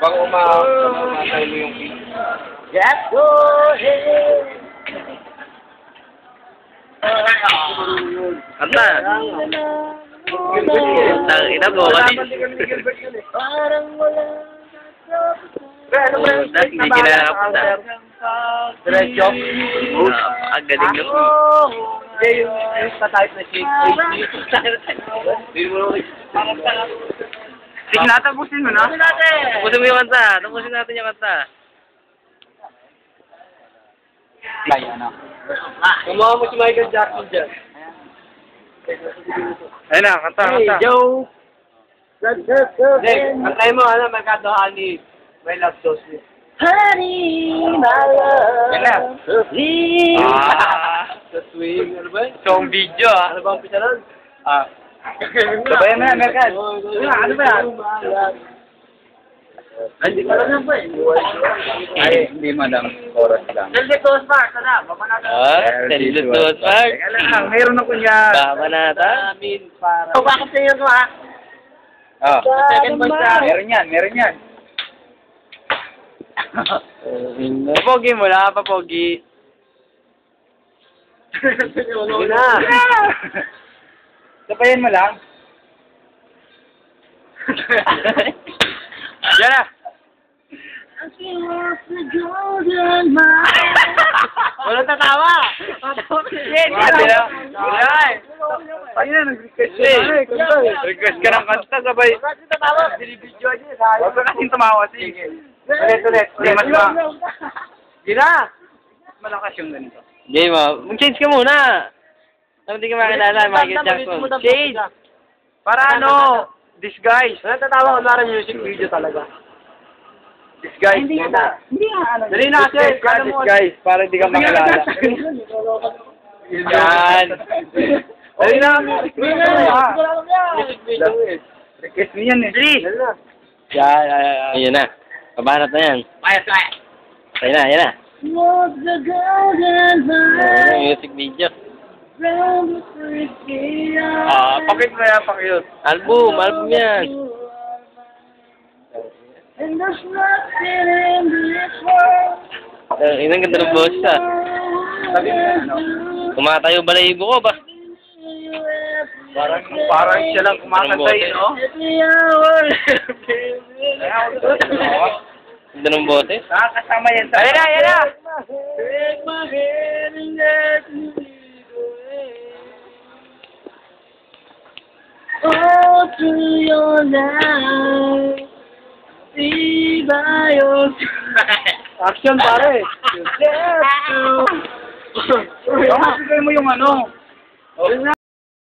Bang umatay mo yung Just go ahead. Kanta. Tangina mo kasi. Parang wala. Hindi kinakapta. diretso. Ang galing nyo. Hindi, yung pa-type na shake. Sige na, tapusin mo na. Tapusin mo yung kanta. Tapusin natin yung kanta. Ay, ano? Kumuha mo si Michael Jackson dyan. Ayun na, kanta, kanta. Joe! Hindi, kantay mo, ano, magkadohaan ni My Love Sauce. Honey, my Yan na. love. Please. Sa swing, ano ba? Song video ah. Ano ba ang pisa nun? Sabayan mo yan, Merkan. Ano ba yan? Hindi ka lang yan ba eh. Ay, hindi madam. Oras lang. Nandito sa sana, baba natin. Saludos, Mark. Teka lang, meron ako niya. Baba nata. Amin para... O, bakit sa'yo ko, ha? Oh, Second verse na. meron yan, meron yan. Papogi mo na, papogi. Ano na? Sabayan mo lang. Yan na. Walang tatawa. Ayun na, nag-request ka na eh. Kanta. Request ka ng kanta, sabay. Bakit tatawa? Binibidyo niya, sayang. Huwag ka kasing tumawa, sige. Ulit. Hindi, mas ma... Di na. malakas yung ganito. Hindi mo. Mag-change ka muna. Ano hindi ka makilala, Michael Jackson. Change. Para ano, disguise. Natatawa ko na music video talaga. Disguise. Hindi nga. Dali na kasi. Disguise, para hindi ka makilala. Yan. Dali na. Music video eh. Request mo yan eh. Dali na. Yan. Ayun na. Kabanat na yan. Ayun na, ayun na. Was the golden Ayun light music video. from the first day Pakit mo yan, pakit. Album yan. And there's nothing in this world. Inang ganda ng boses ah. Sabi mo yan, ano? Tumatayo balahibo ko ba? Parang siya lang kumakantay, no? Ganda ng boses. Nakakasama yan sa... Ayun na, ayun na! Take my hand and let me lead the way. All through your life, be by your Action pare. Baka mo yung ano.